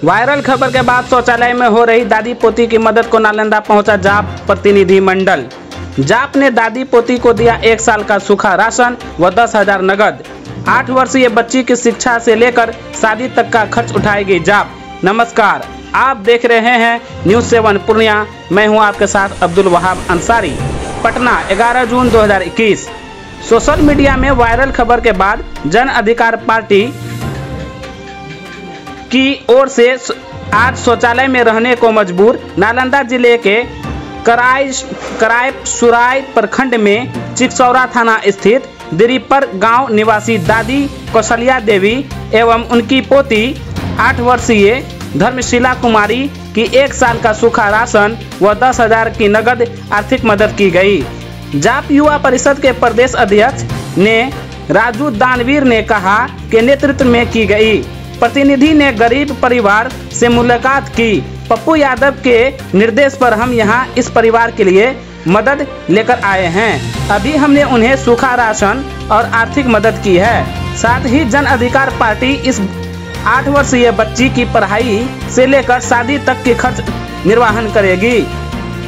Viral खबर के बाद शौचालय में हो रही दादी पोती की मदद को नालंदा पहुंचा जाप प्रतिनिधि मंडल। जाप ने दादी पोती को दिया 1 साल का सूखा राशन व 10,000 नगद। 8 वर्षीय बच्ची की शिक्षा से लेकर शादी तक का खर्च उठाएगी जाप। नमस्कार, आप देख रहे हैं न्यूज़ 7 पूर्णिया। मैं हूं आपके साथ अब्दुल वहाब अंसारी। पटना 11 जून 2021। सोशल मीडिया में वायरल खबर के बाद जन अधिकार पार्टी की ओर से आज शौचालय में रहने को मजबूर नालंदा जिले के करायसुराय प्रखंड में चिकसौरा थाना स्थित दिरीपर गांव निवासी दादी कौशल्या देवी एवं उनकी पोती 8 वर्षीय धर्मशिला कुमारी की 1 साल का सूखा राशन व 10,000 की नगद आर्थिक मदद की गई। जाप युवा परिषद के प्रदेश अध्यक्ष ने राजू दानवीर ने कहा कि नेतृत्व में की गई। प्रतिनिधि ने गरीब परिवार से मुलाकात की। पप्पू यादव के निर्देश पर हम यहां इस परिवार के लिए मदद लेकर आए हैं। अभी हमने उन्हें सूखा राशन और आर्थिक मदद की है। साथ ही जन अधिकार पार्टी इस 8 वर्षीय बच्ची की पढ़ाई से लेकर शादी तक के खर्च निर्वहन करेगी।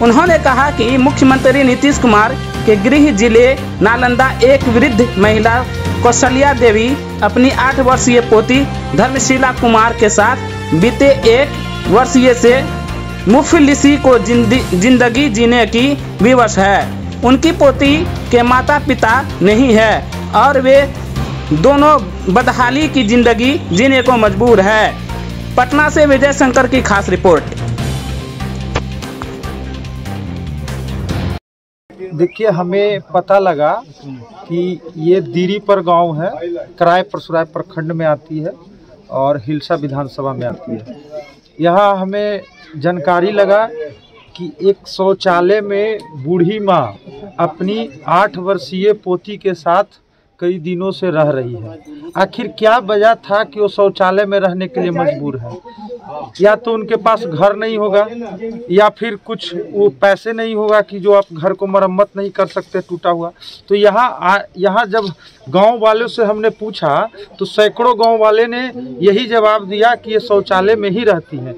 उन्होंने कहा कि मुख्यमंत्री नीतीश कुमार के गृह जिले नालंदा एक वृद्ध महिला कौशल्या देवी अपनी 8 वर्षीय पोती धर्मशिला कुमार के साथ बीते 1 वर्षीय से मुफलिसी को जिंदगी जीने की विवश है। उनकी पोती के माता पिता नहीं है और वे दोनों बदहाली की जिंदगी जीने को मजबूर है। पटना से विजय शंकर की खास रिपोर्ट। देखिए, हमें पता लगा कि ये दिरीपर गांव है, करायसुराय प्रखंड में आती है और हिलसा विधानसभा में आती है। यहाँ हमें जानकारी लगा कि एक शौचालय में बूढ़ी माँ अपनी 8 वर्षीय पोती के साथ कई दिनों से रह रही है। आखिर क्या वजह था कि वो शौचालय में रहने के लिए मजबूर है? या तो उनके पास घर नहीं होगा या फिर कुछ वो पैसे नहीं होगा कि जो आप घर को मरम्मत नहीं कर सकते टूटा हुआ। तो यहाँ जब गांव वालों से हमने पूछा तो सैकड़ों गांव वाले ने यही जवाब दिया कि ये शौचालय में ही रहती हैं।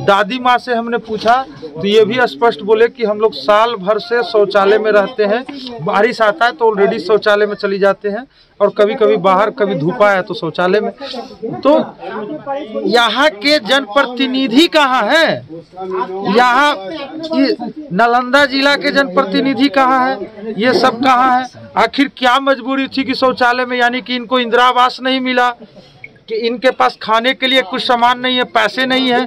दादी माँ से हमने पूछा तो ये भी स्पष्ट बोले कि हम लोग साल भर से शौचालय में रहते हैं। बारिश आता है तो ऑलरेडी शौचालय में चली जाते हैं और कभी कभी बाहर, कभी धूपा है तो शौचालय में। तो यहाँ के जनप्रतिनिधि कहाँ हैं? यहाँ नालंदा जिला के जनप्रतिनिधि कहाँ हैं? ये सब कहाँ हैं? आखिर क्या मजबूरी थी कि शौचालय में, यानी कि इनको इंदिरा आवास नहीं मिला, कि इनके पास खाने के लिए कुछ सामान नहीं है, पैसे नहीं है,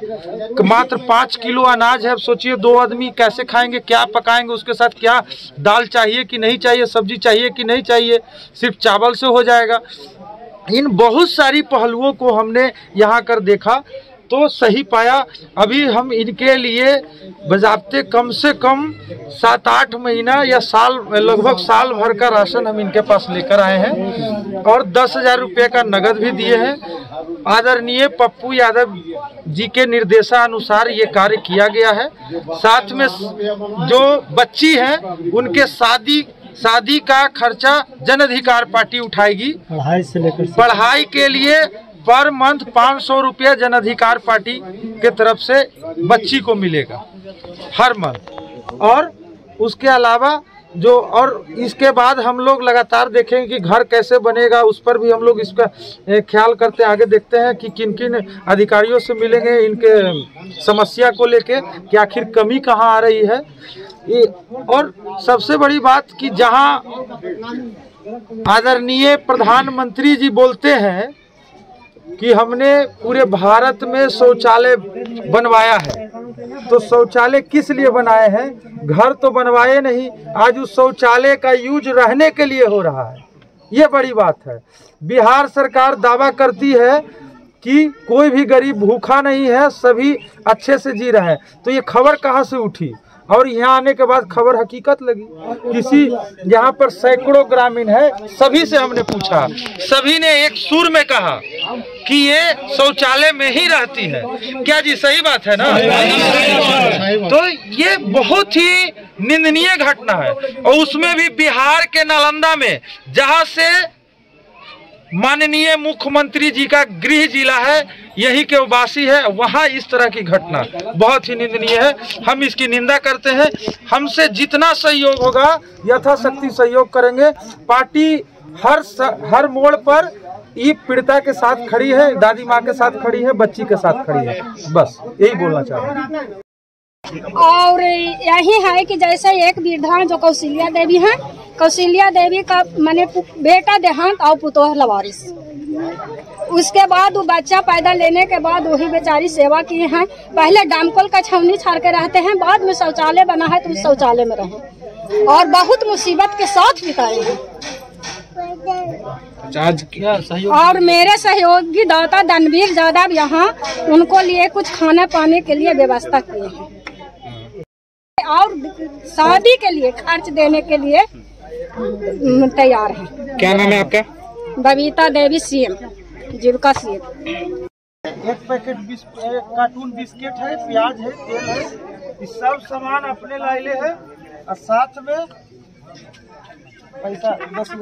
मात्र 5 किलो अनाज है। अब सोचिए 2 आदमी कैसे खाएंगे, क्या पकाएंगे, उसके साथ क्या दाल चाहिए कि नहीं चाहिए, सब्जी चाहिए कि नहीं चाहिए, सिर्फ चावल से हो जाएगा। इन बहुत सारी पहलुओं को हमने यहाँ कर देखा तो सही पाया। अभी हम इनके लिए बजाबते कम से कम 7-8 महीना या साल, लगभग साल भर का राशन हम इनके पास लेकर आए हैं और 10,000 रुपये का नगद भी दिए हैं। आदरणीय पप्पू यादव जी के निर्देशानुसार ये कार्य किया गया है। साथ में जो बच्ची है उनके शादी का खर्चा जन अधिकार पार्टी उठाएगी। पढ़ाई से लेकर पढ़ाई के लिए पर मंथ 500 रुपया जन अधिकार पार्टी के तरफ से बच्ची को मिलेगा हर मंथ। और उसके अलावा और इसके बाद हम लोग लगातार देखेंगे कि घर कैसे बनेगा, उस पर भी हम लोग इसका ख्याल करते आगे देखते हैं कि किन किन अधिकारियों से मिलेंगे इनके समस्या को लेके कि आखिर कमी कहाँ आ रही है। और सबसे बड़ी बात कि जहाँ आदरणीय प्रधानमंत्री जी बोलते हैं कि हमने पूरे भारत में शौचालय बनवाया है, तो शौचालय किस लिए बनाए हैं? घर तो बनवाए नहीं, आज उस शौचालय का यूज रहने के लिए हो रहा है। ये बड़ी बात है। बिहार सरकार दावा करती है कि कोई भी गरीब भूखा नहीं है, सभी अच्छे से जी रहे हैं। तो ये खबर कहाँ से उठी? और यहाँ आने के बाद खबर हकीकत लगी। किसी यहाँ पर सैकड़ों ग्रामीण है, सभी से हमने पूछा, सभी ने एक सुर में कहा कि ये शौचालय में ही रहती है। क्या जी, सही बात है ना? तो ये बहुत ही निंदनीय घटना है और उसमें भी बिहार के नालंदा में, जहाँ से माननीय मुख्यमंत्री जी का गृह जिला है, यही के वासी है, वहाँ इस तरह की घटना बहुत ही निंदनीय है। हम इसकी निंदा करते हैं। हमसे जितना सहयोग होगा यथाशक्ति सहयोग करेंगे। पार्टी हर मोड़ पर ये पीड़िता के साथ खड़ी है, दादी माँ के साथ खड़ी है, बच्ची के साथ खड़ी है। बस यही बोलना चाह रहे हैं। और यही है कि जैसे एक वृद्धा जो कौशल्या देवी है, कौशल्या देवी का मैंने बेटा देहांत और पुतोह लवारिस, उसके बाद वो बच्चा पैदा लेने के बाद वही बेचारी सेवा किए हैं। पहले डामकोल का छावनी छाड़ के रहते हैं, बाद में शौचालय बना है तो उस शौचालय में रहे और बहुत मुसीबत के साथ बिताए हैं। आज क्या सहयोग? और मेरे सहयोगी दाता धनवीर यादव यहाँ उनको लिए कुछ खाने पाने के लिए व्यवस्था किए हैं और शादी के लिए खर्च देने के लिए तैयार हैं। क्या नाम है आपका? बबीता देवी, सीएम, जीविका सीएम। एक पैकेट कार्टून बिस्किट है, प्याज है, तेल है, ये सब सामान अपने लाइले है और साथ में पैसा 10